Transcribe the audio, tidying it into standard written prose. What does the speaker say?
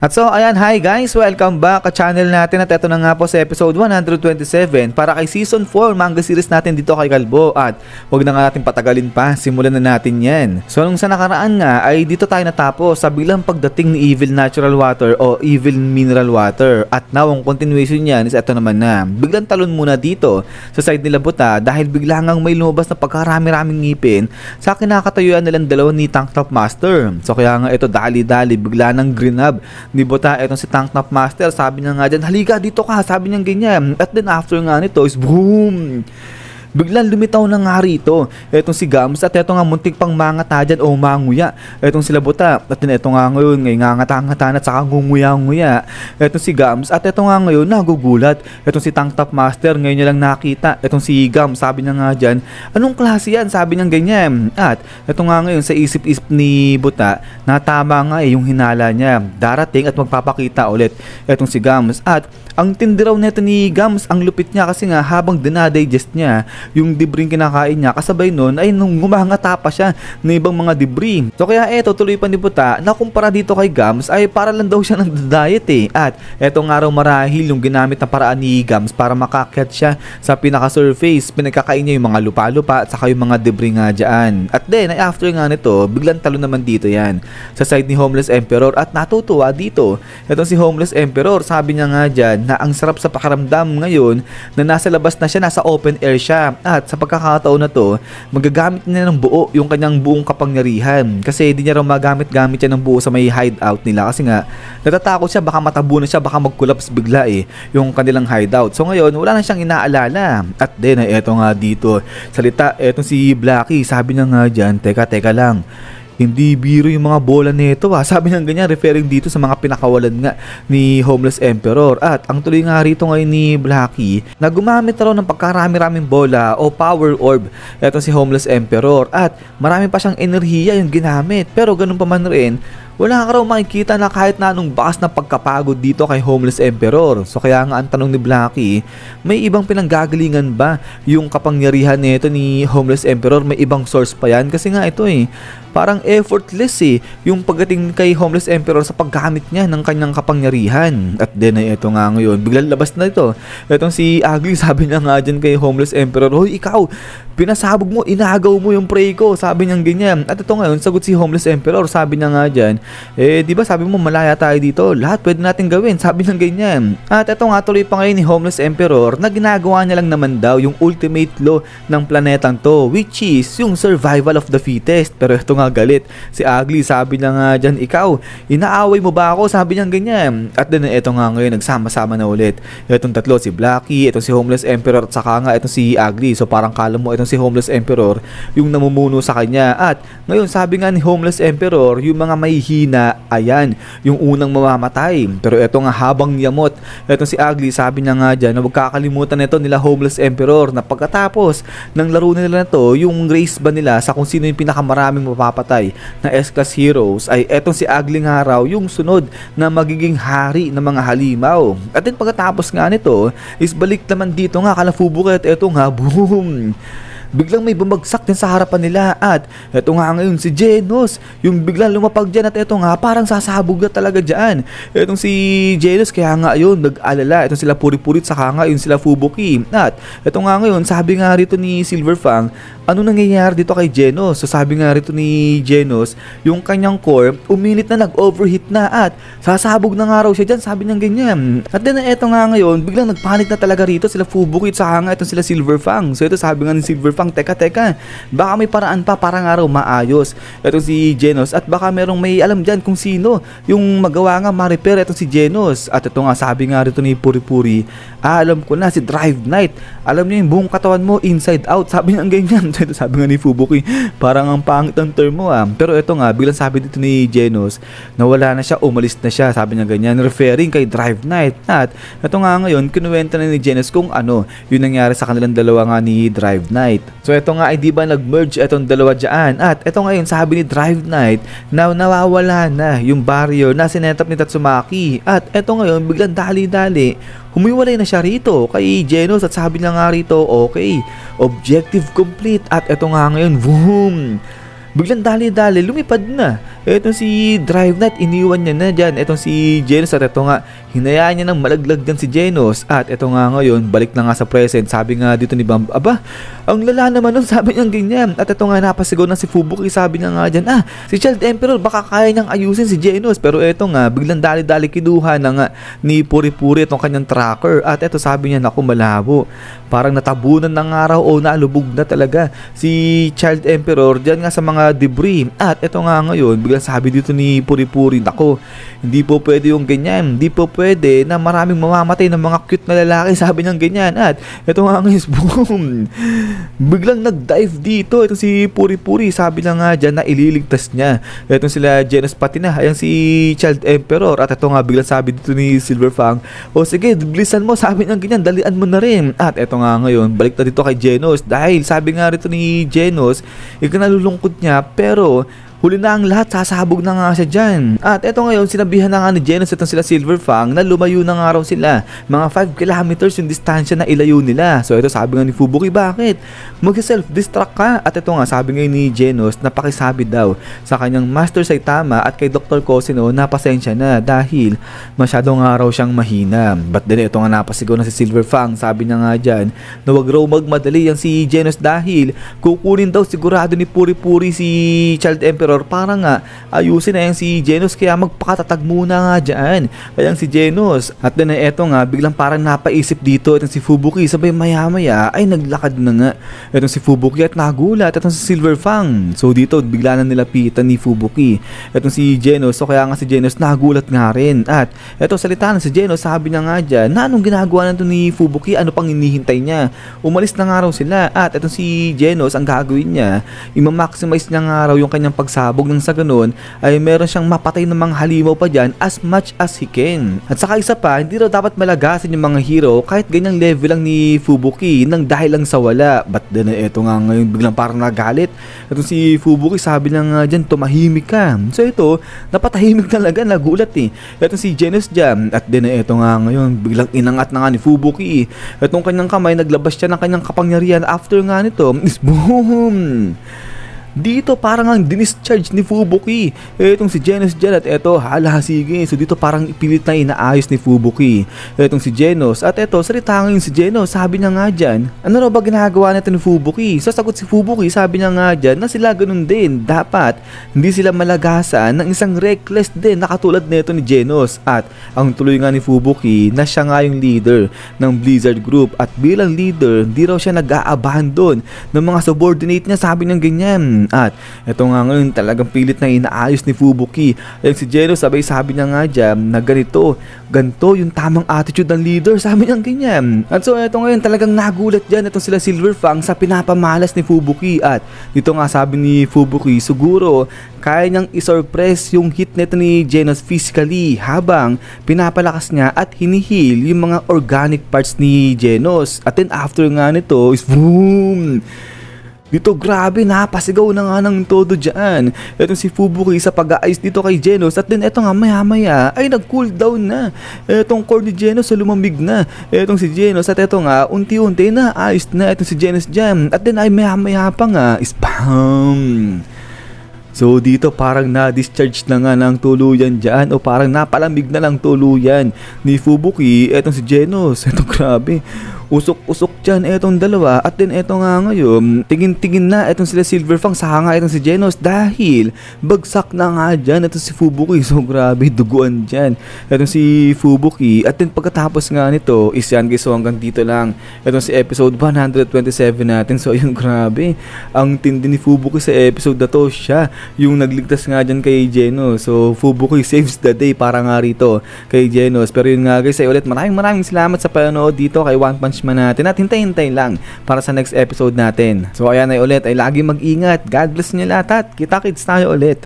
At so, ayan, hi guys! Welcome back sa channel natin at ito na nga po sa episode 127 para kay Season 4 manga series natin dito kay Kalbo at huwag na nga natin patagalin pa, simulan na natin yan. So, nung sa nakaraan nga ay dito tayo natapos sa bilang pagdating ni Evil Natural Water o Evil Mineral Water at now ang continuation niyan is ito naman na. Biglang talon muna dito sa side nila Buta dahil biglang may lumabas na pagkarami-raming ngipin sa kinakatayuan nilang dalawa ni Tank Top Master. So, kaya nga ito dali-dali bigla ng grinab ni Buta, etong si Tank Top Master, sabi niya nga dyan, halika dito ka, sabi niya ganyan. At then after nga nito is boom! Biglang lumitaw na nga rito etong si Gams at eto nga muntik pang mangata dyan o manguya etong sila Buta at eto nga ngayon ngay ngangata-ngata at saka ngunguya-nguya etong si Gams at eto nga ngayon nagugulat etong si Tank Top Master ngayon niya lang nakita etong si Gams, sabi niya nga dyan, anong klase yan, sabi niya ganyan. At eto nga ngayon sa isip-isip ni Buta natama nga yung hinala niya, darating at magpapakita ulit etong si Gams at ang tindi raw neto ni Gams, ang lupit niya kasi nga habang dinadigest niya yung debris kinakain niya, kasabay nun ay nung gumangata pa siya ng ibang mga debris. So kaya eto tuloy pa ni Buta na kumpara dito kay Gams ay para lang daw siya ng diet at eto nga raw marahil yung ginamit na paraan ni Gams para makakyat siya sa pinaka-surface, pinagkakain niya yung mga lupa-lupa at saka yung mga debris nga dyan. At then ay after nga nito biglang talo naman dito yan sa side ni Homeless Emperor at natutuwa dito etong si Homeless Emperor, sabi niya nga dyan na ang sarap sa pakiramdam ngayon na nasa labas na siya, nasa open air siya at sa pagkakataon na to magagamit niya ng buo yung kanyang buong kapangyarihan kasi hindi niya raw magamit-gamit siya ng buo sa may hideout nila kasi nga natatakot siya baka matabunan siya, baka mag-collapse bigla yung kanilang hideout. So ngayon wala na siyang inaalala at then eto nga dito salita etong si Blackie, sabi niya nga dyan, teka lang, hindi biro yung mga bola nito sabi niya ganyan, referring dito sa mga pinakawalan nga ni Homeless Emperor. At ang tuloy nga rito ngayon ni Blackie na gumamit raw ng pagkarami-raming bola o power orb eto si Homeless Emperor at marami pa siyang enerhiya yung ginamit, pero ganun pa man rin wala ka raw makikita na kahit na anong bakas na pagkapagod dito kay Homeless Emperor. So kaya nga ang tanong ni Blackie, may ibang pinanggagalingan ba yung kapangyarihan nito ni Homeless Emperor? May ibang source pa yan? Kasi nga ito parang effortless yung pagdating kay Homeless Emperor sa paggamit niya ng kanyang kapangyarihan. At then ito nga ngayon, biglang labas na ito. Itong si Ugly, sabi niya nga dyan kay Homeless Emperor, hoy ikaw, pinasabog mo, inagaw mo yung prey ko, sabi niya ganyan. At ito ngayon, sagot si Homeless Emperor, sabi niya nga dyan, di ba sabi mo malaya tayo dito, lahat pwede natin gawin, sabi niya ganyan. At ito nga tuloy pa ngayon ni Homeless Emperor na ginagawa niya lang naman daw yung ultimate law ng planetang to, which is yung survival of the fittest. Pero ito nga galit si Ugly, sabi niya nga dyan, ikaw, inaaway mo ba ako, sabi niya ganyan. At then ito nga ngayon, nagsama-sama na ulit itong tatlo, si Blackie, itong si Homeless Emperor at saka nga itong si Ugly. So parang kala mo itong si Homeless Emperor yung namumuno sa kanya. At ngayon sabi nga ni Homeless Emperor, yung mga mahihina, ayan, yung unang mamamatay. Pero eto nga habang yamot etong si Ugly, sabi niya nga dyan na huwag kakalimutan nito nila Homeless Emperor na pagkatapos ng laro nila na to, yung race ba nila sa kung sino yung pinakamaraming mapapatay na S-Class heroes, ay etong si Ugly nga raw yung sunod na magiging hari ng mga halimaw. At then pagkatapos nga nito is balik naman dito nga kala Fubuki at eto nga boom, biglang may bumagsak din sa harapan nila at eto nga ngayon si Genos yung biglang lumapag dyan at eto nga parang sasabog na talaga dyan etong si Genos. Kaya nga yun nag-alala etong sila Puri-Purit saka nga yun sila Fubuki. At eto nga ngayon sabi nga rito ni Silverfang, ano nangyayari dito kay Genos? So sabi nga rito ni Genos, yung kanyang core uminit na, nag-overheat na at sasabog na nga raw siya dyan, sabi niya ganyan. At then eto nga ngayon biglang nagpanik na talaga rito sila Fubuki at saka nga itong sila Silverfang. So ito sabi nga ni Silverfang, teka, baka may paraan pa para nga raw maayos etong si Genos at baka merong may alam dyan kung sino yung magawa nga ma-repair etong si Genos. At ito nga sabi nga rito ni Puri-Puri, alam ko na, si Drive Knight, alam niya yung buong katawan mo inside out, sabi niya ganyan. Ito sabi nga ni Fubuki, parang ang pangit ang term mo Pero ito nga biglang sabi dito ni Genos na wala na siya, umalis na siya, sabi niya ganyan, referring kay Drive Knight. At ito nga ngayon kinuwenta na ni Genos kung ano yung nangyari sa kanilang dalawa nga ni Drive Knight. So ito nga ay di ba nag-merge itong dalawa dyan. At ito ngayon sabi ni Drive Knight na nawawala na yung barrier na sinetap ni Tatsumaki. At ito ngayon biglang dali-dali humiwalay na siya rito kay Genos at sabi niya nga rito, okay, objective complete. At ito nga ngayon, boom, biglang dali-dali lumipad na Etong si Drive Knight, iniwan niya na dyan etong si Genos, at eto nga, hinayaan niya ng malaglag dyan si Genos. At eto nga ngayon, balik na nga sa present. Sabi nga dito ni Bam, aba, ang lala naman nun, sabi niya ganyan. At eto nga, napasigaw na si Fubuki, sabi niya nga dyan, si Child Emperor, baka kaya niyang ayusin si Genos. Pero eto nga, biglang dali-dali kinuha na nga ni Puri-Puri itong kanyang tracker. At eto sabi niya, naku, malabo, parang natabunan ng araw o nalubog na talaga si Child Emperor dyan nga sa mga debris. At eto nga ngayon, biglang sabi dito ni Puri-Puri, nako, hindi po pwede yung ganyan, hindi po pwede na maraming mamamatay ng mga cute na lalaki, sabi niyang ganyan. At eto nga ngayon, boom, biglang nag-dive dito itong si Puri-Puri, sabi na nga dyan na ililigtas niya etong sila Genos pati na ayan si Child Emperor. At ito nga, biglang sabi dito ni Silverfang, o sige, bilisan mo, sabi niyang ganyan, dalian mo na rin. At ito nga ngayon, balik na dito kay Genos, dahil sabi nga rito ni Genos, ikanalulungkot niya, pero huli na ang lahat, sasabog na nga siya dyan. At eto ngayon, sinabihan na nga ni Genos itong sila Silverfang na lumayo na nga raw sila. Mga 5 kilometers yung distansya na ilayo nila. So ito sabi nga ni Fubuki, bakit? Mag-self-destruct ka. At ito nga, sabi nga ni Genos, napakisabi daw sa kanyang Master Saitama at kay Dr. Cosino na pasensya na dahil masyado nga raw siyang mahina. But din ito nga, napasigaw na si Silverfang, sabi niya nga dyan na wag raw magmadali yan si Genos dahil kukunin daw sigurado ni Puri-Puri si Child Emperor para nga ayusin na yan si Genos, kaya magpakatatag muna nga dyan kaya si Genos. At din eto nga, biglang parang napaisip dito itong si Fubuki, sabay maya-maya ay naglakad na nga itong si Fubuki at nagulat itong si Silverfang. So dito bigla na nilapitan ni Fubuki itong si Genos, so kaya nga si Genos nagulat nga rin. At eto salita na si Genos, sabi niya nga dyan na anong ginagawa na ito ni Fubuki, ano pang hinihintay niya, umalis na nga raw sila. At itong si Genos, ang gagawin niya, i-maximize niya nga raw yung kanyang pagsabog nang sa ganun ay meron siyang mapatay ng mga halimaw pa dyan as much as he can. At saka isa pa, hindi raw dapat malagasin yung mga hero kahit ganyang level lang ni Fubuki nang dahil lang sa wala. But then eto nga ngayon, biglang parang nagalit itong si Fubuki, sabi na nga dyan, tumahimik ka. So ito, napatahimik talaga, nagulat etong si Genos dyan. At then eto nga ngayon, biglang inangat na nga ni Fubuki etong kanyang kamay, naglabas siya ng kanyang kapangyarihan. After nga nito is boom, dito parang ang dinischarge ni Fubuki etong si Genos dyan. At eto, hala, sige. So dito parang ipilit na inaayos ni Fubuki etong si Genos. At eto, salita ngayon si Genos, sabi niya nga dyan, ano raw ba ginagawa natin ni Fubuki? Sasagot si Fubuki, sabi niya nga dyan na sila ganun din, dapat hindi sila malagasan ng isang reckless din na katulad nito ni Genos. At ang tuloy nga ni Fubuki na siya nga yung leader ng Blizzard Group, at bilang leader, hindi raw siya nag-a-abandon ng mga subordinate niya, sabi niya ganyan. At eto nga ngayon, talagang pilit na inaayos ni Fubuki ayun si Genos, sabay sabi niya nga dyan na ganito yung tamang attitude ng leader, sabi niya ganyan. At so eto ngayon, talagang nagulat dyan itong sila Silverfang sa pinapamalas ni Fubuki. At dito nga sabi ni Fubuki, siguro kaya niyang isurpress yung hit nito ni Genos physically habang pinapalakas niya at hinihil yung mga organic parts ni Genos. At then after nga nito is boom, dito grabe, napasigaw na nga ng todo dyan etong si Fubuki sa pag-aayos dito kay Genos. At then eto nga, maya-maya ay nag-cool down na etong core ni Genos, so lumamig na etong si Genos. At eto nga, unti-unti na ayos na etong si Genos dyan. At then ay maya-maya pa nga is bam, so dito parang na-discharge na nga ng tuluyan dyan, o parang napalamig na lang tuluyan ni Fubuki etong si Genos. Eto grabe, usok-usok dyan etong dalawa. At then eto nga ngayon, tingin-tingin na etong sila Silverfang sa hanga etong si Genos dahil bagsak na nga dyan etong si Fubuki. So grabe, duguan dyan etong si Fubuki. At then pagkatapos nga nito is yan guys, so hanggang dito lang etong si episode 127 natin. So yun, grabe, ang tindi ni Fubuki sa episode na to, siya yung nagligtas nga dyan kay Genos. So Fubuki saves the day para nga rito kay Genos. Pero yun nga guys, ay ulit maraming salamat sa panonood dito kay One Punch Man natin, at hintay-hintay lang para sa next episode natin. So ayan ay ulit, ay lagi mag-ingat. God bless niyo lahat at kita-kits tayo ulit.